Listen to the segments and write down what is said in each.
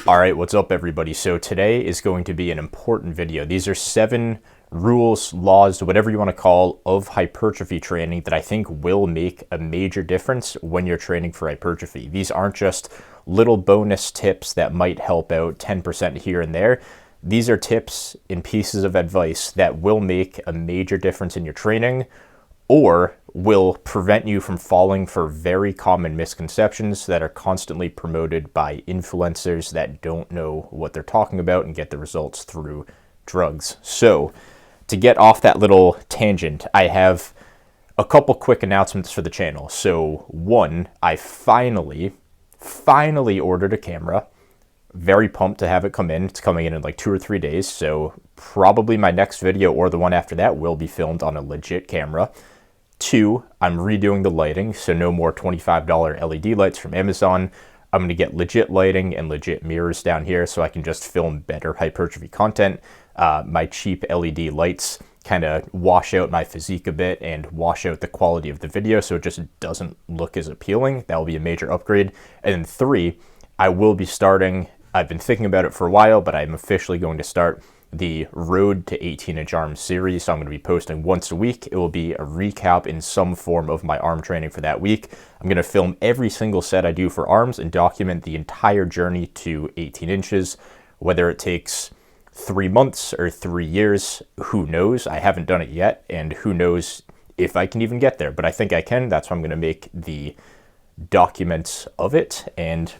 All right, what's up everybody? So today is going to be an important video. These are 7 rules, laws, whatever you want to call, of hypertrophy training that I think will make a major difference when you're training for hypertrophy. These aren't just little bonus tips that might help out 10% here and there. These are tips and pieces of advice that will make a major difference in your training or will prevent you from falling for very common misconceptions that are constantly promoted by influencers that don't know what they're talking about and get the results through drugs. So to get off that little tangent, I have a couple quick announcements for the channel. So one, I finally ordered a camera. Very pumped to have it come in. It's coming in like 2 or 3 days. So probably my next video or the one after that will be filmed on a legit camera. 2, I'm redoing the lighting, so no more $25 LED lights from Amazon. I'm going to get legit lighting and legit mirrors down here so I can just film better hypertrophy content. My cheap LED lights kind of wash out my physique a bit and wash out the quality of the video so it just doesn't look as appealing. That will be a major upgrade. And then 3, I will be starting, I've been thinking about it for a while, but I'm officially going to start the Road to 18-inch arms series. So I'm going to be posting once a week. It will be a recap in some form of my arm training for that week. I'm going to film every single set I do for arms and document the entire journey to 18 inches, whether it takes 3 months or 3 years, who knows? I haven't done it yet, and who knows if I can even get there, but I think I can. That's why I'm going to make the documents of it and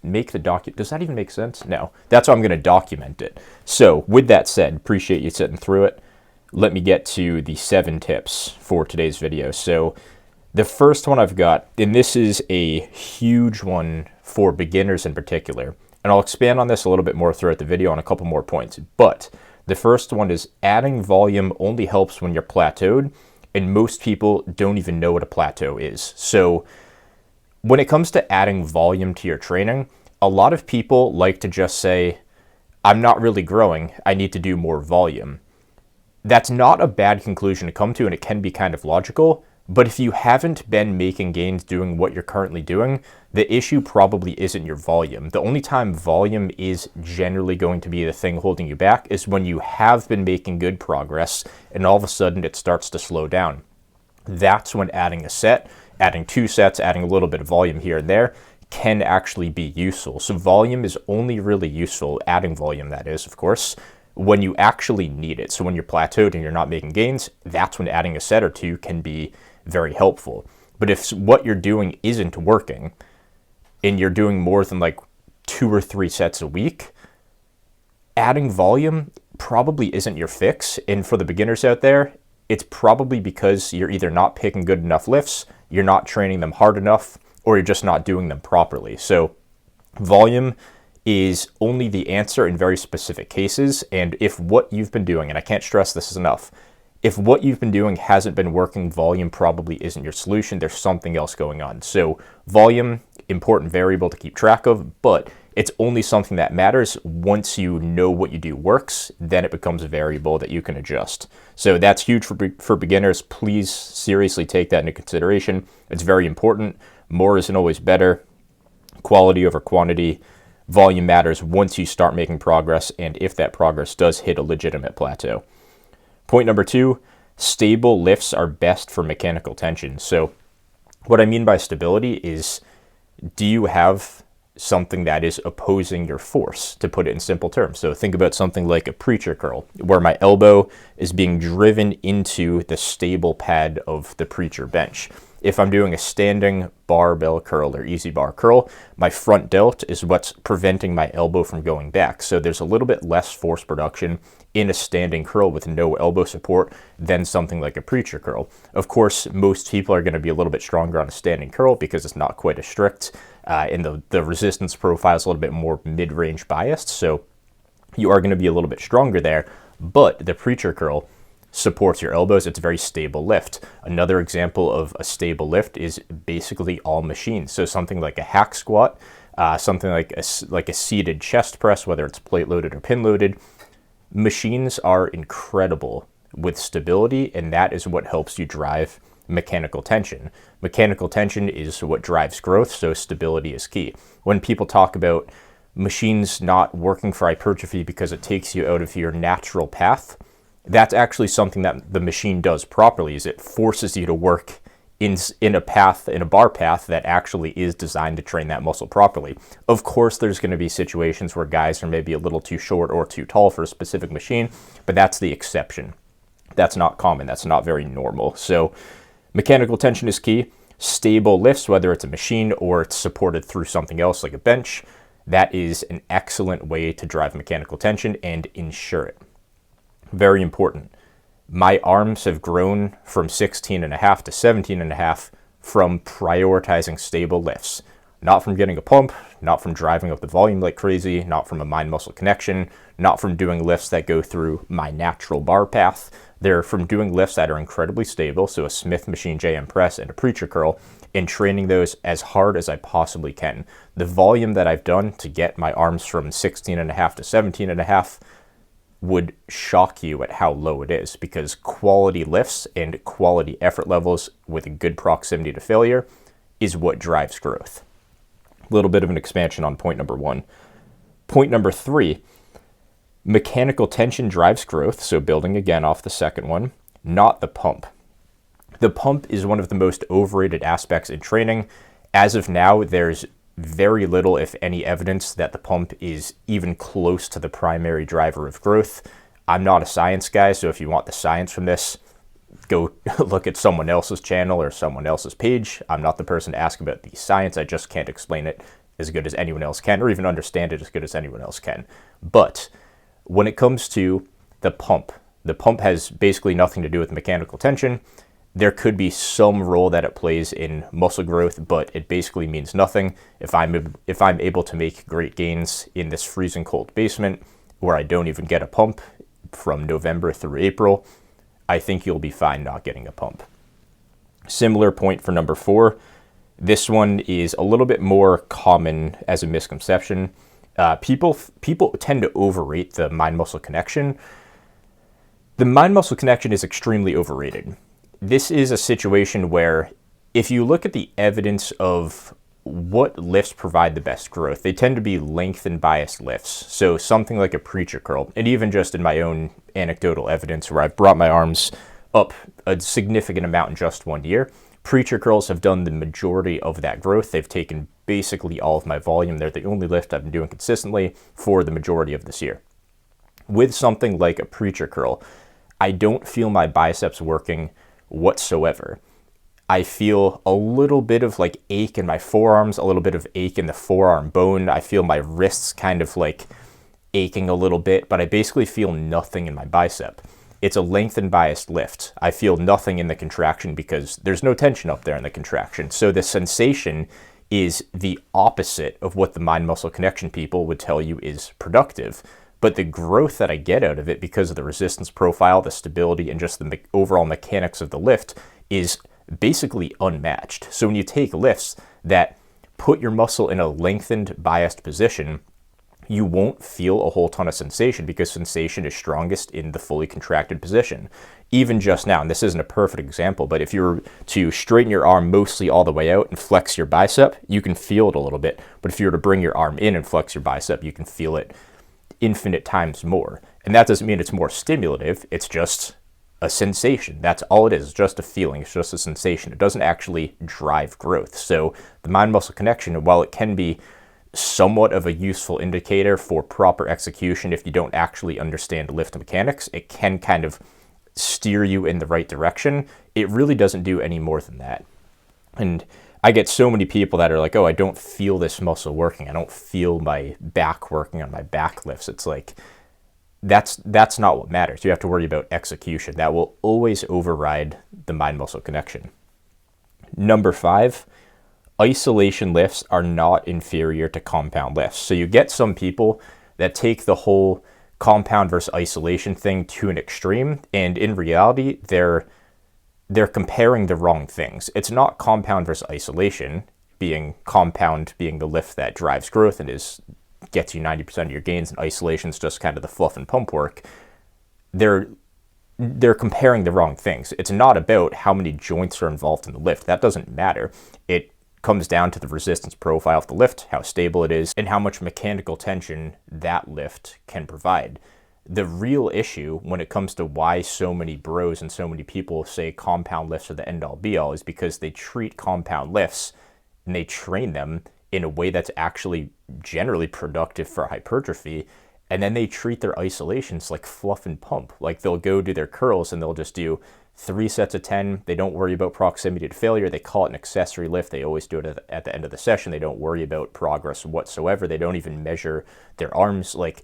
make the document. Does that even make sense? No. That's how I'm going to document it. So with that said, appreciate you sitting through it. Let me get to the 7 tips for today's video. So the first one I've got, and this is a huge one for beginners in particular, and I'll expand on this a little bit more throughout the video on a couple more points, but the first one is adding volume only helps when you're plateaued, and most people don't even know what a plateau is. So when it comes to adding volume to your training, a lot of people like to just say, I'm not really growing, I need to do more volume. That's not a bad conclusion to come to, and it can be kind of logical, but if you haven't been making gains doing what you're currently doing, the issue probably isn't your volume. The only time volume is generally going to be the thing holding you back is when you have been making good progress and all of a sudden it starts to slow down. That's when adding a set, adding 2 sets, adding a little bit of volume here and there can actually be useful. So volume is only really useful, adding volume that is, of course, when you actually need it. So when you're plateaued and you're not making gains, that's when adding a set or 2 can be very helpful. But if what you're doing isn't working and you're doing more than like 2 or 3 sets a week, adding volume probably isn't your fix. And for the beginners out there, it's probably because you're either not picking good enough lifts, you're not training them hard enough, or you're just not doing them properly. So volume is only the answer in very specific cases. And if what you've been doing, and I can't stress this enough, if what you've been doing hasn't been working, volume probably isn't your solution. There's something else going on. So volume, important variable to keep track of, but it's only something that matters once you know what you do works, then it becomes a variable that you can adjust. So that's huge for beginners. Please seriously take that into consideration. It's very important. More isn't always better. Quality over quantity. Volume matters once you start making progress, and if that progress does hit a legitimate plateau. Point number 2, stable lifts are best for mechanical tension. So what I mean by stability is, do you have something that is opposing your force, to put it in simple terms? So think about something like a preacher curl, where my elbow is being driven into the stable pad of the preacher bench. If I'm doing a standing barbell curl or easy bar curl, my front delt is what's preventing my elbow from going back. So there's a little bit less force production in a standing curl with no elbow support than something like a preacher curl. Of course, most people are going to be a little bit stronger on a standing curl because it's not quite as strict, and the resistance profile is a little bit more mid-range biased. So you are going to be a little bit stronger there, but the preacher curl supports your elbows. It's a very stable lift. Another example of a stable lift is basically all machines. So something like a hack squat, something like a seated chest press, whether it's plate loaded or pin loaded. Machines are incredible with stability, and that is what helps you drive mechanical tension. Mechanical tension is what drives growth, so stability is key. When people talk about machines not working for hypertrophy because it takes you out of your natural path. That's actually something that the machine does properly, is it forces you to work in a bar path that actually is designed to train that muscle properly. Of course, there's going to be situations where guys are maybe a little too short or too tall for a specific machine, but that's the exception. That's not common. That's not very normal. So mechanical tension is key. Stable lifts, whether it's a machine or it's supported through something else like a bench, that is an excellent way to drive mechanical tension and ensure it. Very important. My arms have grown from 16.5 to 17.5 from prioritizing stable lifts. Not from getting a pump, not from driving up the volume like crazy, not from a mind-muscle connection, not from doing lifts that go through my natural bar path. They're from doing lifts that are incredibly stable, so a Smith machine JM press and a preacher curl, and training those as hard as I possibly can. The volume that I've done to get my arms from 16.5 to 17.5 would shock you at how low it is, because quality lifts and quality effort levels with a good proximity to failure is what drives growth. A little bit of an expansion on point number 1. Point number 3, mechanical tension drives growth, so building again off the second one, not the pump. The pump is one of the most overrated aspects in training. As of now, there's very little, if any, evidence that the pump is even close to the primary driver of growth. I'm not a science guy, so if you want the science from this, go look at someone else's channel or someone else's page. I'm not the person to ask about the science. I just can't explain it as good as anyone else can, or even understand it as good as anyone else can. But when it comes to the pump has basically nothing to do with mechanical tension. There could be some role that it plays in muscle growth, but it basically means nothing. If I'm able to make great gains in this freezing cold basement where I don't even get a pump from November through April, I think you'll be fine not getting a pump. Similar point for number 4. This one is a little bit more common as a misconception. People tend to overrate the mind-muscle connection. The mind-muscle connection is extremely overrated. This is a situation where if you look at the evidence of what lifts provide the best growth, they tend to be length and biased lifts. So something like a preacher curl, and even just in my own anecdotal evidence where I've brought my arms up a significant amount in just 1 year, preacher curls have done the majority of that growth. They've taken basically all of my volume. They're the only lift I've been doing consistently for the majority of this year. With something like a preacher curl, I don't feel my biceps working whatsoever. I feel a little bit of like ache in my forearms, a little bit of ache in the forearm bone. I feel my wrists kind of like aching a little bit, but I basically feel nothing in my bicep. It's a length and biased lift. I feel nothing in the contraction because there's no tension up there in the contraction. So the sensation is the opposite of what the mind-muscle connection people would tell you is productive. But the growth that I get out of it because of the resistance profile, the stability, and just the overall mechanics of the lift is basically unmatched. So when you take lifts that put your muscle in a lengthened, biased position, you won't feel a whole ton of sensation because sensation is strongest in the fully contracted position. Even just now, and this isn't a perfect example, but if you were to straighten your arm mostly all the way out and flex your bicep, you can feel it a little bit. But if you were to bring your arm in and flex your bicep, you can feel it infinite times more. And that doesn't mean it's more stimulative. It's just a sensation. That's all it is. It's just a feeling. It's just a sensation. It doesn't actually drive growth. So the mind-muscle connection, while it can be somewhat of a useful indicator for proper execution if you don't actually understand lift mechanics, it can kind of steer you in the right direction. It really doesn't do any more than that. And I get so many people that are like, oh, I don't feel this muscle working. I don't feel my back working on my back lifts. It's like, that's not what matters. You have to worry about execution. That will always override the mind-muscle connection. Number 5, isolation lifts are not inferior to compound lifts. So you get some people that take the whole compound versus isolation thing to an extreme, and in reality, they're comparing the wrong things. It's not compound versus isolation, being compound being the lift that drives growth and gets you 90% of your gains, and isolation is just kind of the fluff and pump work. They're comparing the wrong things. It's not about how many joints are involved in the lift. That doesn't matter. It comes down to the resistance profile of the lift, how stable it is, and how much mechanical tension that lift can provide. The real issue when it comes to why so many bros and so many people say compound lifts are the end all be all is because they treat compound lifts and they train them in a way that's actually generally productive for hypertrophy. And then they treat their isolations like fluff and pump. Like they'll go do their curls and they'll just do 3 sets of 10. They don't worry about proximity to failure. They call it an accessory lift. They always do it at the end of the session. They don't worry about progress whatsoever. They don't even measure their arms. Like,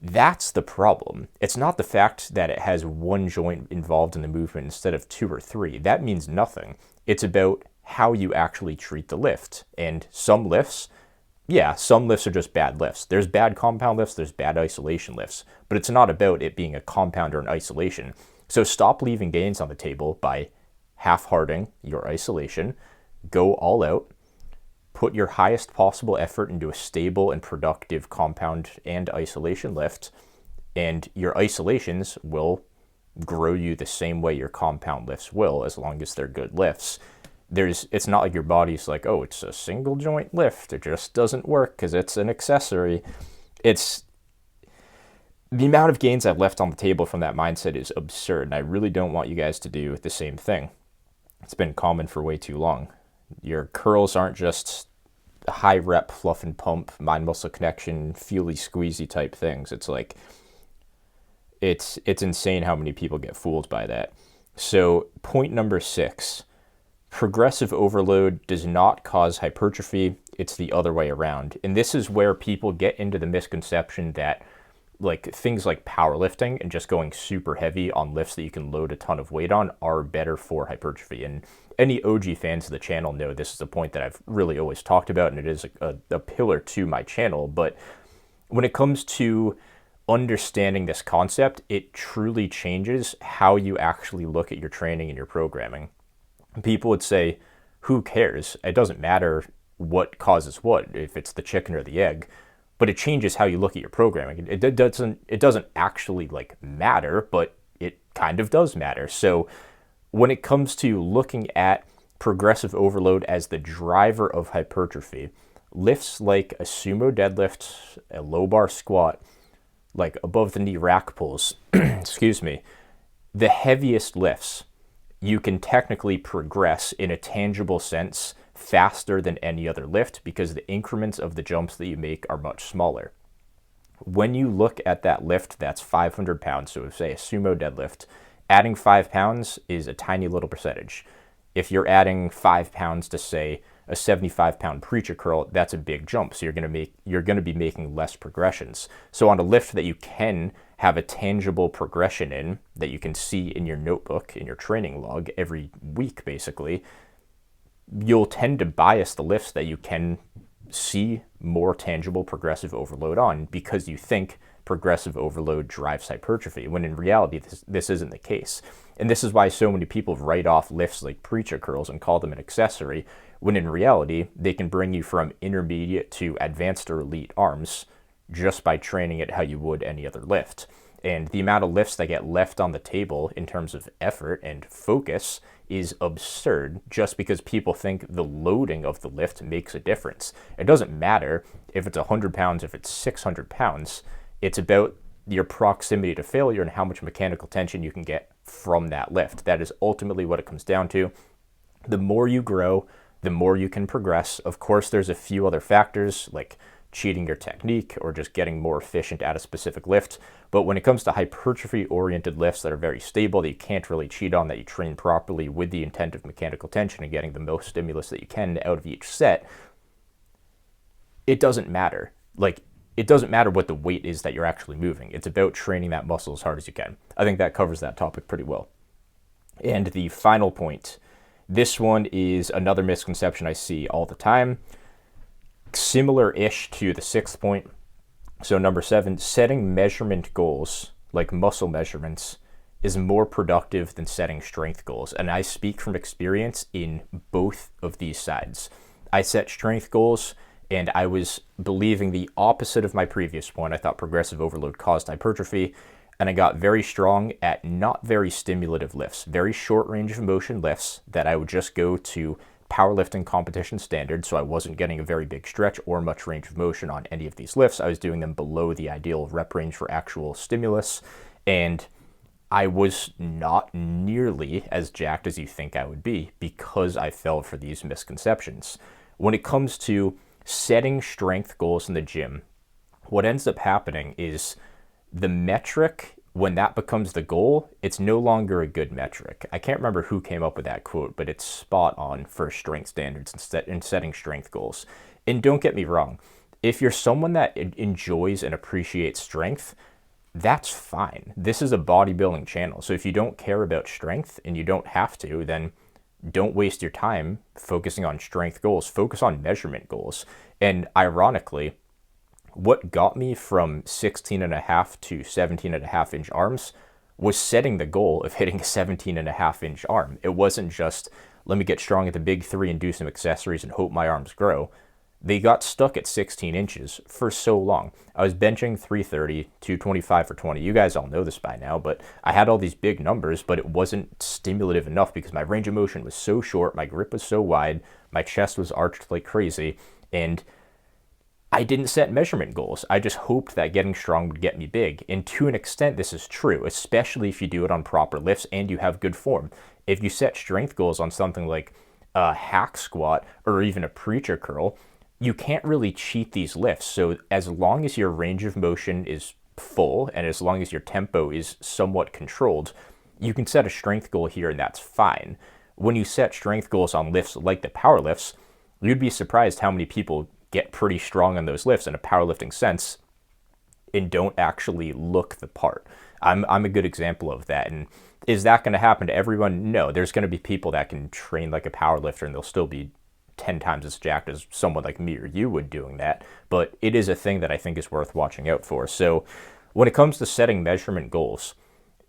that's the problem. It's not the fact that it has one joint involved in the movement instead of 2 or 3. That means nothing. It's about how you actually treat the lift. And some lifts, some lifts are just bad lifts. There's bad compound lifts, there's bad isolation lifts, but it's not about it being a compound or an isolation. So stop leaving gains on the table by half-hearting your isolation, go all out, put your highest possible effort into a stable and productive compound and isolation lift, and your isolations will grow you the same way your compound lifts will, as long as they're good lifts. It's not like your body's like, oh, it's a single joint lift, it just doesn't work because it's an accessory. It's the amount of gains I've left on the table from that mindset is absurd, and I really don't want you guys to do the same thing. It's been common for way too long. Your curls aren't just high rep fluff and pump, mind muscle connection, feely squeezy type things. It's like, it's insane how many people get fooled by that. So point number 6, progressive overload does not cause hypertrophy. It's the other way around. And this is where people get into the misconception that like things like powerlifting and just going super heavy on lifts that you can load a ton of weight on are better for hypertrophy. And any OG fans of the channel know this is a point that I've really always talked about, and it is a pillar to my channel. But when it comes to understanding this concept, it truly changes how you actually look at your training and your programming. People would say, who cares? It doesn't matter what causes what, if it's the chicken or the egg. But it changes how you look at your programming. It doesn't actually like matter, but it kind of does matter. So when it comes to looking at progressive overload as the driver of hypertrophy, lifts like a sumo deadlift, a low bar squat, like above the knee rack pulls, excuse me, the heaviest lifts, you can technically progress in a tangible sense faster than any other lift because the increments of the jumps that you make are much smaller. When you look at that lift that's 500 pounds, so say a sumo deadlift, adding 5 pounds is a tiny little percentage. If you're adding 5 pounds to say a 75-pound preacher curl, that's a big jump. So you're going to be making less progressions. So on a lift that you can have a tangible progression in, that you can see in your notebook, in your training log every week basically, you'll tend to bias the lifts that you can see more tangible progressive overload on because you think progressive overload drives hypertrophy, when in reality this isn't the case. And this is why so many people write off lifts like preacher curls and call them an accessory, when in reality they can bring you from intermediate to advanced or elite arms just by training it how you would any other lift. And the amount of lifts that get left on the table in terms of effort and focus is absurd just because people think the loading of the lift makes a difference. It doesn't matter if it's 100 pounds, if it's 600 pounds. It's about your proximity to failure and how much mechanical tension you can get from that lift. That is ultimately what it comes down to. The more you grow, the more you can progress. Of course, there's a few other factors like cheating your technique or just getting more efficient at a specific lift. But when it comes to hypertrophy-oriented lifts that are very stable, that you can't really cheat on, that you train properly with the intent of mechanical tension and getting the most stimulus that you can out of each set, it doesn't matter. Like, it doesn't matter what the weight is that you're actually moving. It's about training that muscle as hard as you can. I think that covers that topic pretty well. And the final point, this one is another misconception I see all the time. Similar-ish to the 6th point. So number 7, setting measurement goals, like muscle measurements, is more productive than setting strength goals. And I speak from experience in both of these sides. I set strength goals, and I was believing the opposite of my previous point. I thought progressive overload caused hypertrophy, and I got very strong at not very stimulative lifts, very short range of motion lifts that I would just go to powerlifting competition standard, so I wasn't getting a very big stretch or much range of motion on any of these lifts. I was doing them below the ideal rep range for actual stimulus, and I was not nearly as jacked as you think I would be because I fell for these misconceptions. When it comes to setting strength goals in the gym, what ends up happening is the metric, when that becomes the goal, it's no longer a good metric. I can't remember who came up with that quote, but it's spot on for strength standards and setting strength goals. And don't get me wrong, if you're someone that enjoys and appreciates strength, that's fine. This is a bodybuilding channel. So if you don't care about strength and you don't have to, then don't waste your time focusing on strength goals. Focus on measurement goals. And ironically, what got me from 16.5 to 17.5 inch arms was setting the goal of hitting a 17.5 inch arm. It wasn't just, let me get strong at the big three and do some accessories and hope my arms grow. They got stuck at 16 inches for so long. I was benching 330, 225 for 20. You guys all know this by now, but I had all these big numbers, but it wasn't stimulative enough because my range of motion was so short, my grip was so wide, my chest was arched like crazy, and I didn't set measurement goals. I just hoped that getting strong would get me big. And to an extent, this is true, especially if you do it on proper lifts and you have good form. If you set strength goals on something like a hack squat or even a preacher curl, you can't really cheat these lifts. So as long as your range of motion is full and as long as your tempo is somewhat controlled, you can set a strength goal here and that's fine. When you set strength goals on lifts like the power lifts, you'd be surprised how many people get pretty strong on those lifts in a powerlifting sense and don't actually look the part. I'm a good example of that. And is that going to happen to everyone? No, there's going to be people that can train like a powerlifter and they'll still be 10 times as jacked as someone like me or you would doing that. But it is a thing that I think is worth watching out for. So when it comes to setting measurement goals,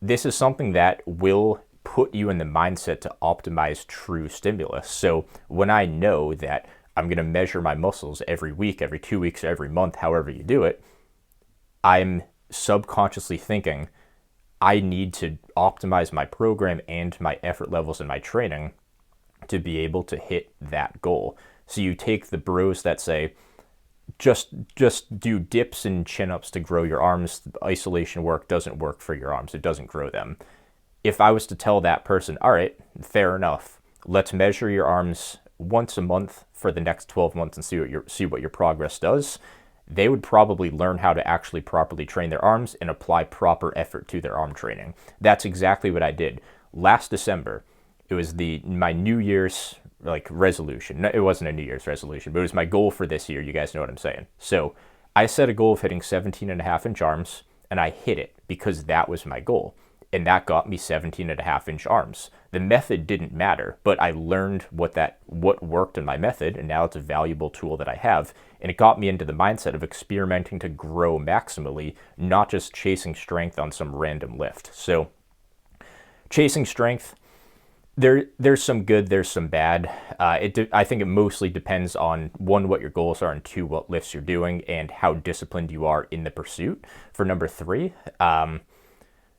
this is something that will put you in the mindset to optimize true stimulus. So when I know that I'm going to measure my muscles every week, every 2 weeks, every month, however you do it, I'm subconsciously thinking I need to optimize my program and my effort levels in my training to be able to hit that goal. So you take the bros that say, just do dips and chin-ups to grow your arms. Isolation work doesn't work for your arms. It doesn't grow them. If I was to tell that person, all right, fair enough, let's measure your arms once a month for the next 12 months and see what your progress does, they would probably learn how to actually properly train their arms and apply proper effort to their arm training. That's exactly what I did. Last December, it was my New Year's resolution. No, it wasn't a New Year's resolution, but it was my goal for this year. You guys know what I'm saying. So I set a goal of hitting 17.5 inch arms and I hit it because that was my goal. And that got me 17.5 inch arms. The method didn't matter, but I learned what worked in my method, and now it's a valuable tool that I have. And it got me into the mindset of experimenting to grow maximally, not just chasing strength on some random lift. So chasing strength, there's some good, there's some bad. I think it mostly depends on, one, what your goals are, and two, what lifts you're doing and how disciplined you are in the pursuit. For number three,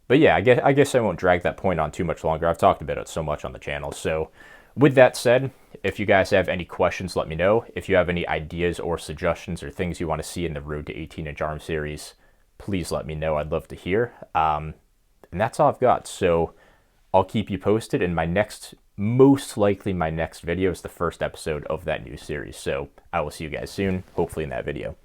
but yeah, I guess I won't drag that point on too much longer. I've talked about it so much on the channel. So with that said, if you guys have any questions, let me know. If you have any ideas or suggestions or things you want to see in the Road to 18-inch arm series, please let me know. I'd love to hear. And that's all I've got. So I'll keep you posted. And most likely my next video is the first episode of that new series. So I will see you guys soon, hopefully in that video.